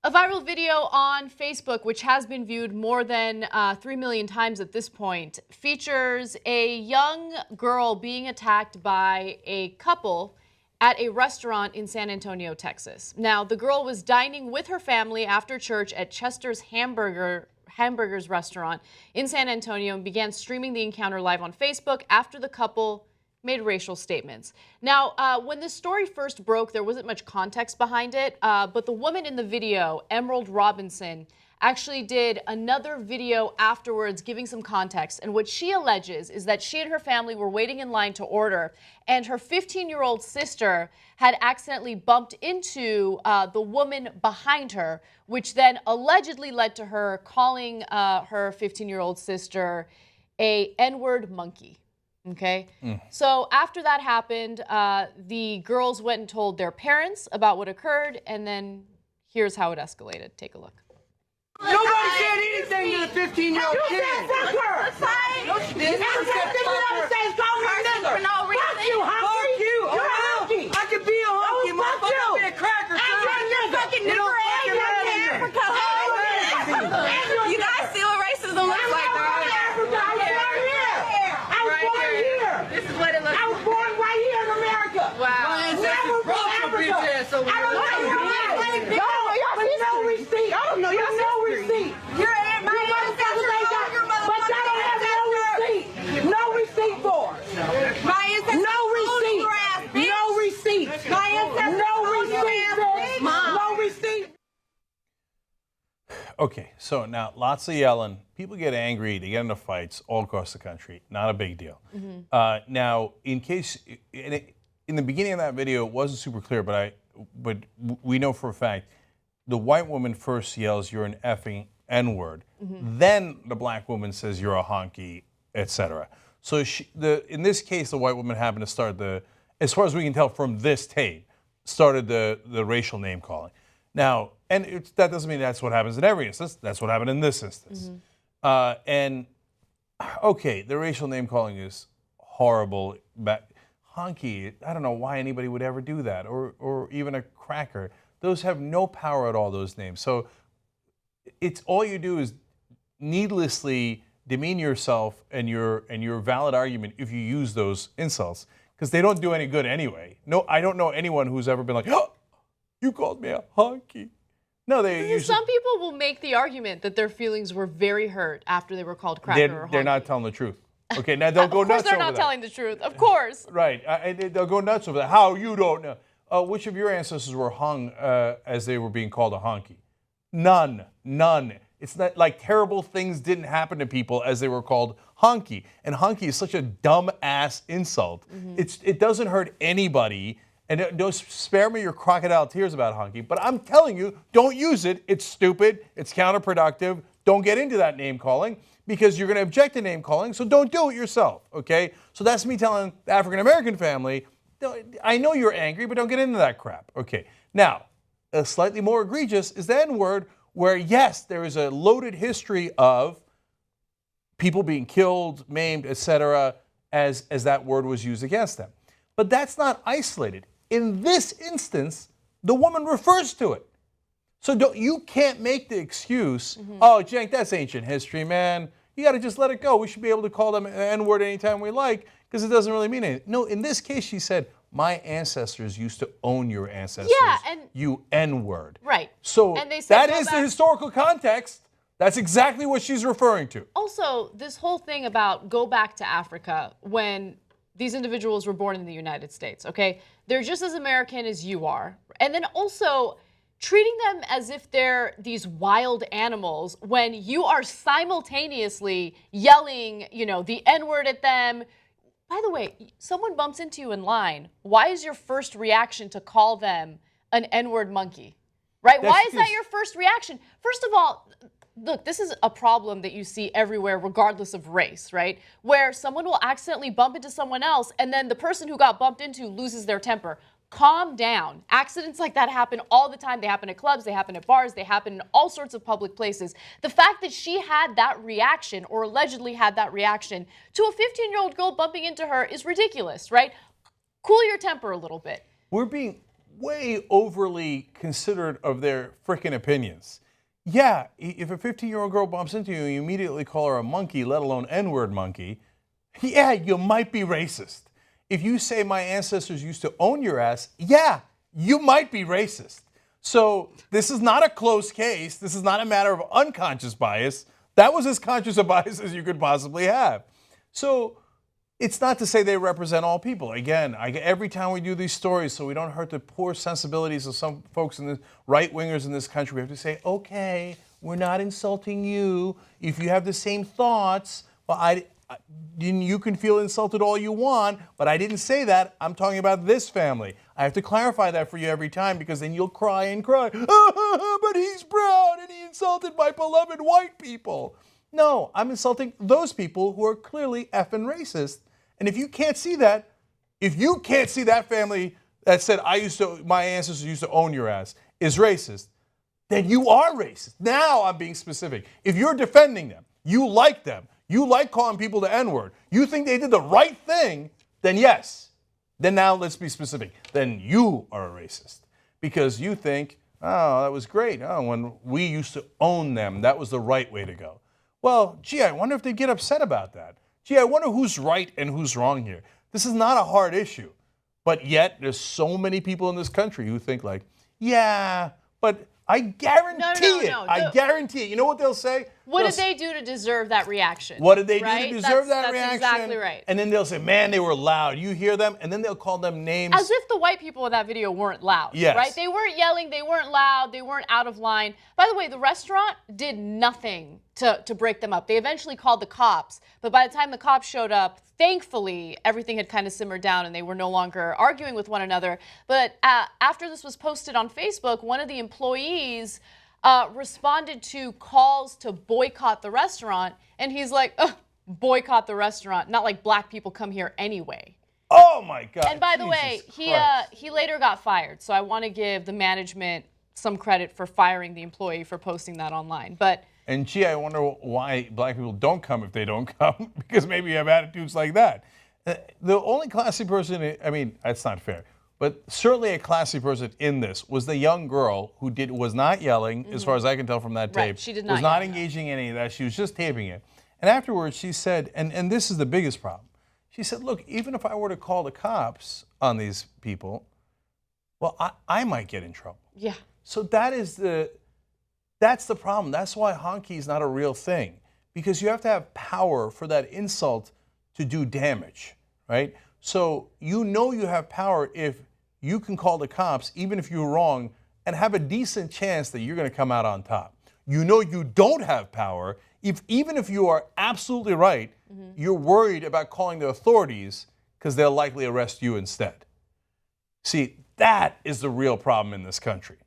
A viral video on Facebook, which has been viewed more than 3 million times at this point, features a young girl being attacked by a couple at a restaurant in San Antonio, Texas. Now, the girl was dining with her family after church at Chester's Hamburgers restaurant in San Antonio and began streaming the encounter live on Facebook after the couple made racial statements. Now, when this story first broke, there wasn't much context behind it, but the woman in the video, Emerald Robinson, actually did another video afterwards giving some context. And what she alleges is that she and her family were waiting in line to order, and her 15-year-old sister had accidentally bumped into the woman behind her, which then allegedly led to her calling her 15-year-old sister a N-word monkey. Okay. So after that happened, the girls went and told their parents about what occurred, and then here's how it escalated. Take a look. Nobody said anything to the 15-year-old kid. You said fuck her. No, she didn't. Every thing you ever say is call me a nigger. Fuck you, honky. You're a honky. I could be a honky, fuck motherfucker. you. Be a cracker, And son. you're a nigger. Fucking nigger. You guys see what racism looks like, right? I was born here. This is what it looks I was born right here in America. My ancestors brought your bitch ass over I don't know your name. No receipt. I don't know your no receipt. You're at my ancestors. But y'all don't have no receipt. No receipt for it. My ancestors. No receipt. No receipt. My ancestors. No receipt. No receipt. Okay, so now lots of yelling. People get angry. They get into fights all across the country. Not a big deal. Now, in case in the beginning of that video, it wasn't super clear, but we know for a fact the white woman first yells, "You're an effing N-word." Then the black woman says, "You're a honky," etc. So in this case, the white woman happened to start as far as we can tell from this tape, started the racial name calling. Now, and that doesn't mean that's what happens in every instance. That's what happened in this instance. And okay, the racial name calling is horrible. But honky, I don't know why anybody would ever do that, or even a cracker. Those have no power at all, those names. So it's all you do is needlessly demean yourself and your valid argument if you use those insults, because they don't do any good anyway. No, I don't know anyone who's ever been like, "Oh, you called me a honky." No, they usually, some people will make the argument that their feelings were very hurt after they were called cracker or honky. They're not telling the truth. Okay, now they'll go nuts over that. Of course they're not telling the truth. Of course. Right. They'll go nuts over that. How you don't know? Which of your ancestors were hung as they were being called a honky? None. It's not like terrible things didn't happen to people as they were called honky. And honky is such a dumb ass insult. It doesn't hurt anybody. And don't spare me your crocodile tears about honky. But I'm telling you, don't use it. It's stupid. It's counterproductive. Don't get into that name calling, because you're going to object to name calling. So don't do it yourself. Okay? So that's me telling the African American family, I know you're angry, but don't get into that crap. Okay. Now, slightly more egregious is the N-word, where yes, there is a loaded history of people being killed, maimed, etc., as that word was used against them. But that's not isolated. In this instance, the woman refers to it. So you can't make the excuse, "Oh, Cenk, that's ancient history, man. You got to just let it go. We should be able to call them an N-word anytime we like, because it doesn't really mean anything." No, in this case, she said, "My ancestors used to own your ancestors. Yeah, and you N-word." Right. So and they said, that is the historical context. That's exactly what she's referring to. Also, this whole thing about go back to Africa when these individuals were born in the United States, okay? They're just as American as you are. And then also treating them as if they're these wild animals when you are simultaneously yelling, the N-word at them. By the way, someone bumps into you in line. Why is your first reaction to call them an N-word monkey? Right? Why is that your first reaction? First of all, look, this is a problem that you see everywhere regardless of race, right? Where someone will accidentally bump into someone else and then the person who got bumped into loses their temper. Calm down. Accidents like that happen all the time. They happen at clubs, they happen at bars, they happen in all sorts of public places. The fact that she had that reaction, or allegedly had that reaction, to a 15-year-old girl bumping into her is ridiculous, right? Cool your temper a little bit. way overly considerate of their frickin' opinions. Yeah, if a 15-year-old girl bumps into you, you immediately call her a monkey, let alone N-word monkey. Yeah, you might be racist. If you say my ancestors used to own your ass, yeah, you might be racist. So this is not a close case. This is not a matter of unconscious bias. That was as conscious a bias as you could possibly have. So it's not to say they represent all people. Again, every time we do these stories, so we don't hurt the poor sensibilities of some folks in the right-wingers in this country, we have to say, okay, we're not insulting you. If you have the same thoughts, well, you can feel insulted all you want, but I didn't say that. I'm talking about this family. I have to clarify that for you every time because then you'll cry and cry. But he's brown and he insulted my beloved white people. No, I'm insulting those people who are clearly effing racist. And if you can't see that, if you can't see that family that said my ancestors used to own your ass is racist, then you are racist. Now I'm being specific. If you're defending them, you like them, you like calling people the N-word, you think they did the right thing, then yes. Then now let's be specific. Then you are a racist because you think, oh, that was great. Oh, when we used to own them, that was the right way to go. Well, gee, I wonder if they get upset about that. Gee, I wonder who's right and who's wrong here. This is not a hard issue. But yet there's so many people in this country who think like, yeah, but I guarantee it. I guarantee it. You know what they'll say? What did they do to deserve that reaction? What did they do to deserve that reaction? That's exactly right. And then they'll say, man, they were loud. You hear them? And then they'll call them names. As if the white people in that video weren't loud, yes. Right? They weren't yelling, they weren't loud, they weren't out of line. By the way, the restaurant did nothing to break them up. They eventually called the cops, but by the time the cops showed up, thankfully, everything had kind of simmered down and they were no longer arguing with one another. But after this was posted on Facebook, one of the employees responded to calls to boycott the restaurant, and he's like, boycott the restaurant, not like black people come here anyway. Oh my God. And by the way, he later got fired, so I want to give the management some credit for firing the employee for posting that online. And gee, I wonder why black people don't come if they don't come, because maybe you have attitudes like that. The only classy person, I mean, that's not fair, but certainly a classy person in this was the young girl who was not yelling, as far as I can tell from that tape. Right, she did not was not engaging in any of that. She was just taping it. And afterwards she said, and this is the biggest problem, she said, look, even if I were to call the cops on these people, well, I might get in trouble. Yeah. So that's the problem. That's why honky is not a real thing, because you have to have power for that insult to do damage, right? So you know you have power if you can call the cops, even if you're wrong, and have a decent chance that you're going to come out on top. You know you don't have power even if you are absolutely right, you're worried about calling the authorities because they'll likely arrest you instead. See, that is the real problem in this country.